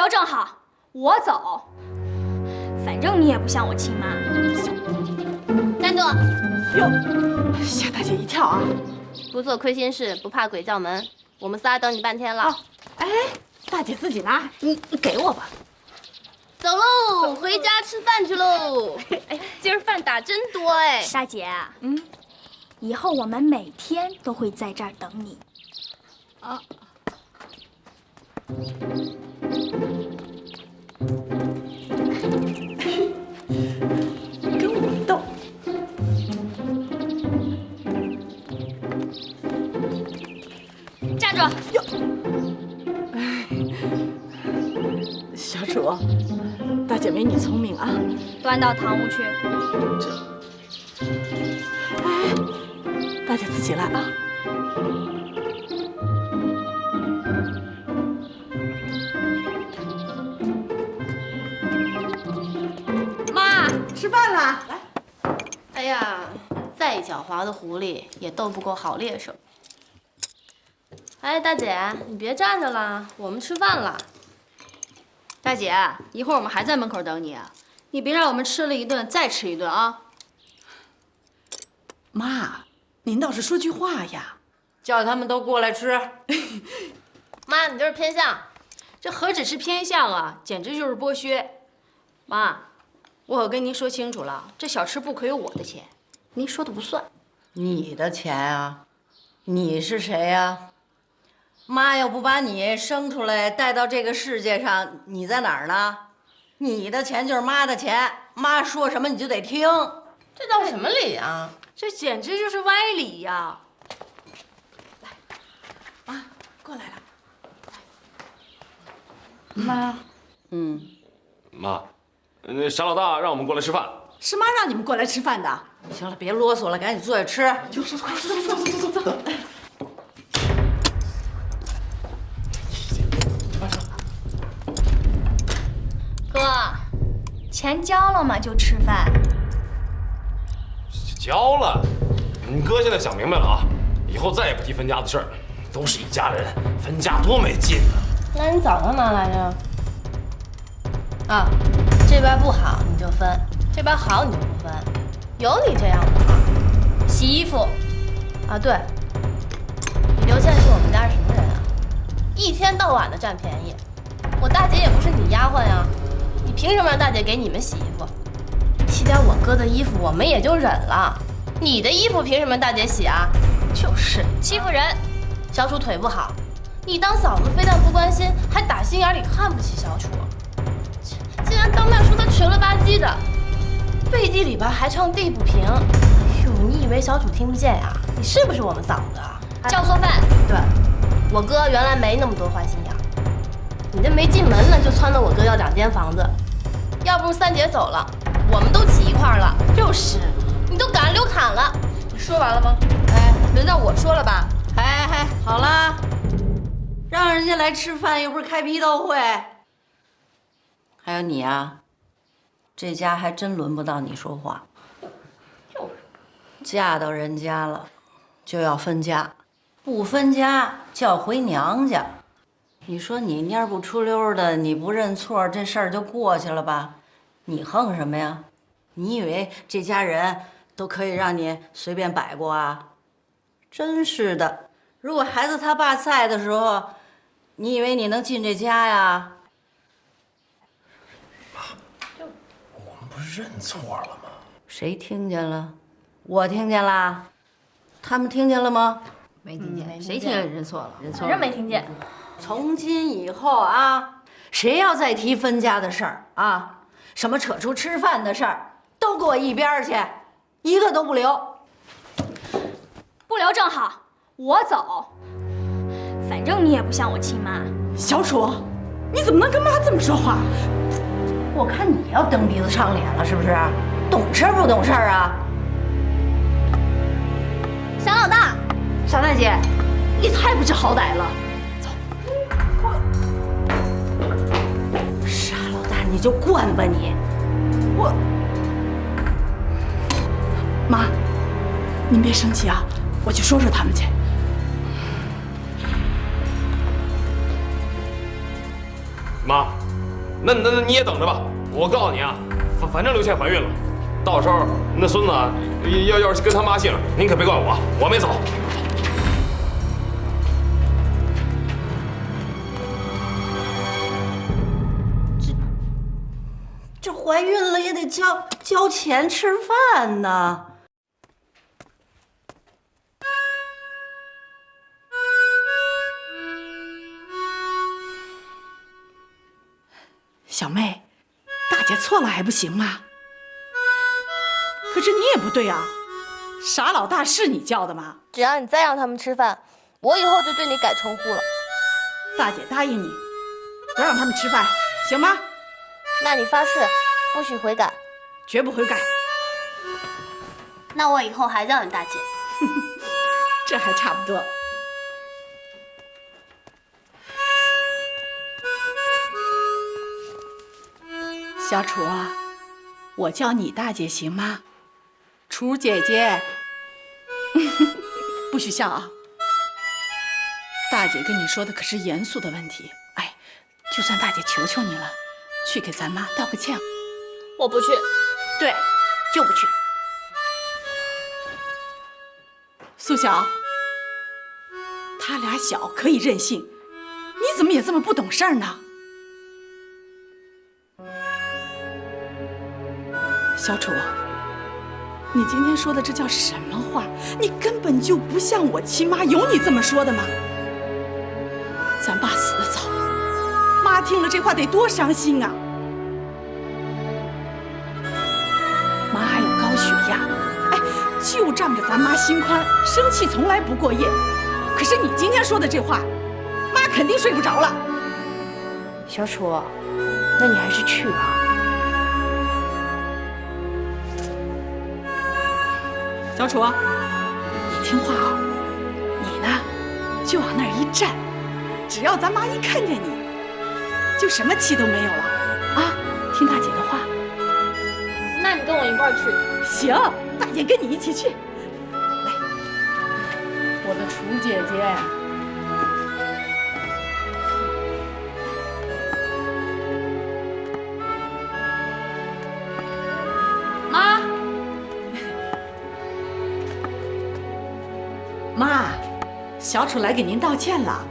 聊正好，我走。反正你也不像我亲妈。站住！哟，吓大姐一跳啊！不做亏心事，不怕鬼叫门。我们仨等你半天了。哦，哎，大姐自己拿，你给我吧。走喽，回家吃饭去喽。哎，今儿饭打真多哎。大姐，以后我们每天都会在这儿等你。啊。跟我斗。站住！哟，小楚，大姐没你聪明啊。端到堂屋去。哎，大姐自己来啊。妈，吃饭啦！来。哎呀，再狡猾的狐狸也斗不过好猎手。哎，大姐，你别站着了，我们吃饭了。大姐，一会儿我们还在门口等你，你别让我们吃了一顿再吃一顿啊！妈，您倒是说句话呀！叫他们都过来吃。妈，你就是偏向，这何止是偏向啊，简直就是剥削！妈，我可跟您说清楚了，这小吃不可有我的钱，您说的不算。你的钱啊？你是谁呀？妈要不把你生出来带到这个世界上，你在哪儿呢？你的钱就是妈的钱，妈说什么你就得听。这叫什么理啊？这简直就是歪理呀！来，妈，过来了。妈，妈，那傻老大让我们过来吃饭。是妈让你们过来吃饭的。行了，别啰嗦了，赶紧坐下吃。就是快走。哥，钱交了吗？就吃饭。交了，你哥现在想明白了啊，以后再也不提分家的事儿，都是一家人，分家多没劲啊。那你早干嘛来着？啊，这边不好你就分，这边好你就不分，有你这样的吗？洗衣服，啊对，你刘倩是我们家什么人啊？一天到晚的占便宜，我大姐也不是你丫鬟呀，你凭什么让大姐给你们洗衣服？洗点我哥的衣服我们也就忍了，你的衣服凭什么大姐洗啊？就是欺负人，小楚腿不好。你当嫂子非但不关心，还打心眼里看不起小楚，竟然当面说他瘸了吧唧的，背地里边还唱地不平。哎呦，你以为小楚听不见呀？你是不是我们嫂子啊？叫做饭。对，我哥原来没那么多坏心眼，你这没进门呢就撺掇我哥要2间房子，要不是三姐走了，我们都挤一块了。就是，你都赶上刘侃了。你说完了吗？哎，轮到我说了吧？哎，好了。让人家来吃饭，又不是开批斗会。还有你啊，这家还真轮不到你说话。嫁到人家了，就要分家，不分家就要回娘家。你说你蔫不出溜的，你不认错，这事儿就过去了吧？你横什么呀？你以为这家人都可以让你随便摆过啊？真是的，如果孩子他爸在的时候，你以为你能进这家呀？我们不是认错了吗？谁听见了？我听见啦。他们听见了吗？没听见，谁听见认错了？反正没听见。从今以后啊，谁要再提分家的事儿啊，什么扯出吃饭的事儿，都给我一边去，一个都不留。不留正好，我走。反正你也不像我亲妈。小楚，你怎么能跟妈这么说话？我看你要蹬鼻子上脸了，是不是？懂事不懂事啊？小老大，傻大姐，你太不知好歹了。傻老大，你就惯吧你！妈，您别生气啊，我去说说他们去。妈，那你也等着吧。我告诉你啊，反正刘倩怀孕了，到时候那孙子要是跟他妈姓，您可别怪我，我没走。这怀孕了也得交钱吃饭呢。小妹，大姐错了还不行吗？可是你也不对啊，傻老大是你叫的吗？只要你再让他们吃饭，我以后就对你改称呼了。大姐答应你，不让他们吃饭，行吗？那你发誓不许悔改。绝不悔改。那我以后还叫你大姐。这还差不多。小楚啊，我叫你大姐行吗？楚姐姐，不许笑啊！大姐跟你说的可是严肃的问题。哎，就算大姐求求你了，去给咱妈道个歉。我不去。对，就不去。苏晓，他俩小可以任性，你怎么也这么不懂事儿呢？小楚，你今天说的这叫什么话？你根本就不像我亲妈，有你这么说的吗？咱爸死得早，妈听了这话得多伤心啊！妈还有高血压，哎，就仗着咱妈心宽，生气从来不过夜。可是你今天说的这话，妈肯定睡不着了。小楚，那你还是去吧。小楚，你听话啊！你呢，就往那儿一站，只要咱妈一看见你，就什么气都没有了啊！听大姐的话。那你跟我一块儿去。行，大姐跟你一起去。来，我的楚姐姐。妈，妈，小楚来给您道歉了。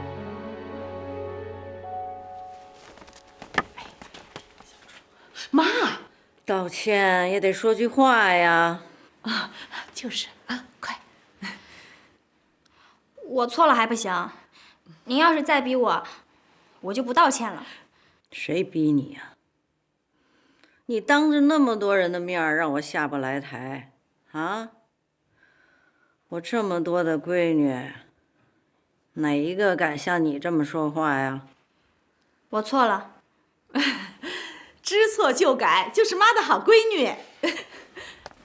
妈，道歉也得说句话呀。啊，就是啊，快。我错了还不行，您要是再逼我，我就不道歉了。谁逼你呀？你当着那么多人的面让我下不来台，啊？我这么多的闺女，哪一个敢像你这么说话呀？我错了。知错就改，就是妈的好闺女。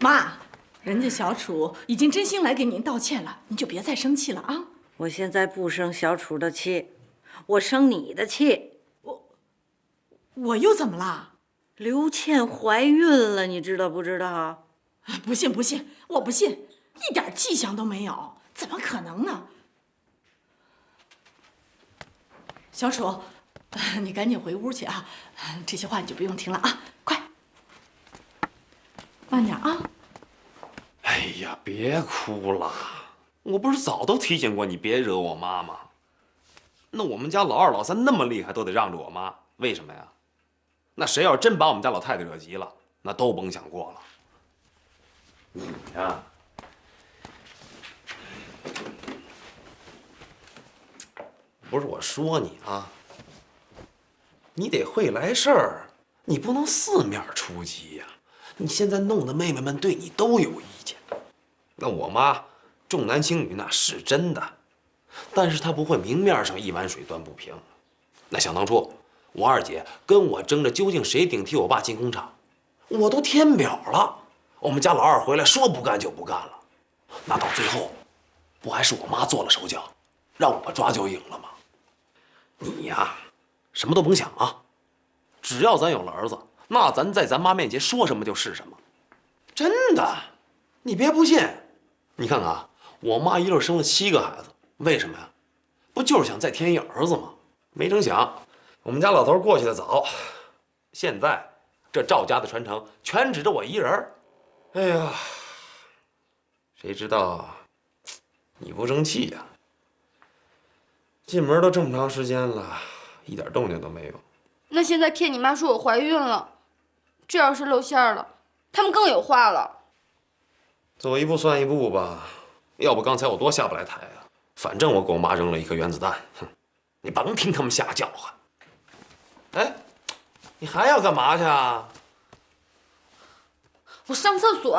妈，人家小楚已经真心来给您道歉了，您就别再生气了啊！我现在不生小楚的气，我生你的气。我又怎么了？刘倩怀孕了，你知道不知道？不信不信，我不信，一点迹象都没有，怎么可能呢？小楚，你赶紧回屋去啊！这些话你就不用听了啊，快，慢点啊！哎呀，别哭了，我不是早都提醒过你别惹我妈吗？那我们家老二、老三那么厉害，都得让着我妈，为什么呀？那谁要是真把我们家老太太惹急了，那都甭想过了。你呀，不是我说你啊，你得会来事儿，你不能四面出击呀。你现在弄得妹妹们对你都有意见。那我妈重男轻女那是真的，但是她不会明面上一碗水端不平。那想当初，我二姐跟我争着究竟谁顶替我爸进工厂，我都填表了。我们家老二回来说不干就不干了，那到最后，不还是我妈做了手脚，让我抓就赢了吗？你呀，什么都甭想啊，只要咱有了儿子，那咱在咱妈面前说什么就是什么。真的，你别不信。你看看啊，我妈一溜生了7个孩子，为什么呀？不就是想再添一儿子吗？没成想，我们家老头过去的早，现在这赵家的传承全指着我一人儿。哎呀，谁知道你不争气呀？进门都这么长时间了，一点动静都没有。那现在骗你妈说我怀孕了，这要是露馅了，他们更有话了。走一步算一步吧，要不刚才我多下不来台啊。反正我给我妈扔了一颗原子弹，哼，你甭听他们瞎叫唤。哎，你还要干嘛去啊？我上厕所。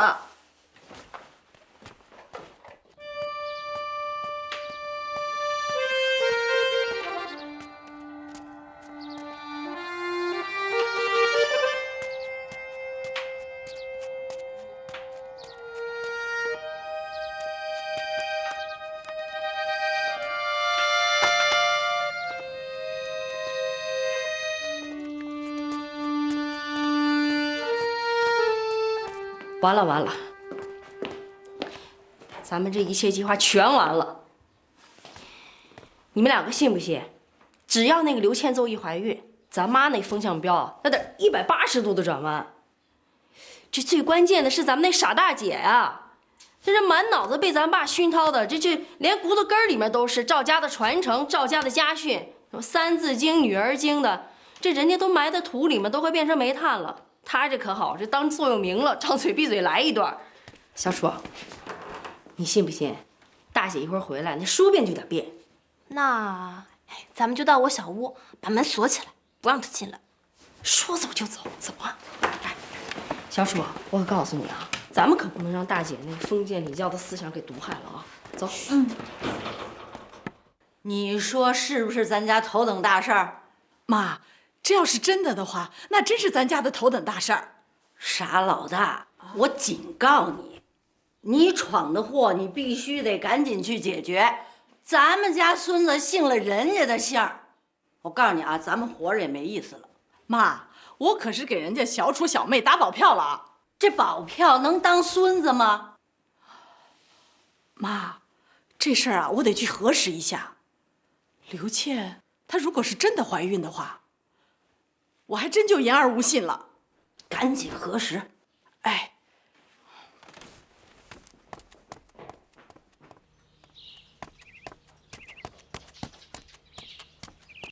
完了完了，咱们这一切计划全完了。你们两个信不信？只要那个刘倩奏一怀孕，咱妈那风向标那得180度的转弯。这最关键的是咱们那傻大姐呀，这人满脑子被咱爸熏陶的，这连骨头根儿里面都是赵家的传承、赵家的家训，什么三字经、女儿经的，这人家都埋在土里面，都快变成煤炭了。他这可好，这当座右铭了，张嘴闭嘴来一段。小楚，你信不信？大姐一会儿回来，那说变就得变。那，咱们就到我小屋，把门锁起来，不让他进来。说走就走，走啊！哎，小楚，我可告诉你啊，咱们可不能让大姐那封建礼教的思想给毒害了啊！走。你说是不是咱家头等大事儿？妈，这要是真的话，那真是咱家的头等大事儿。傻老大，我警告你，你闯的祸你必须得赶紧去解决。咱们家孙子姓了人家的姓儿，我告诉你啊，咱们活着也没意思了。妈，我可是给人家小楚小妹打保票了啊！这保票能当孙子吗？妈，这事儿啊，我得去核实一下。刘倩她如果是真的怀孕的话，我还真就言而无信了。赶紧核实。哎，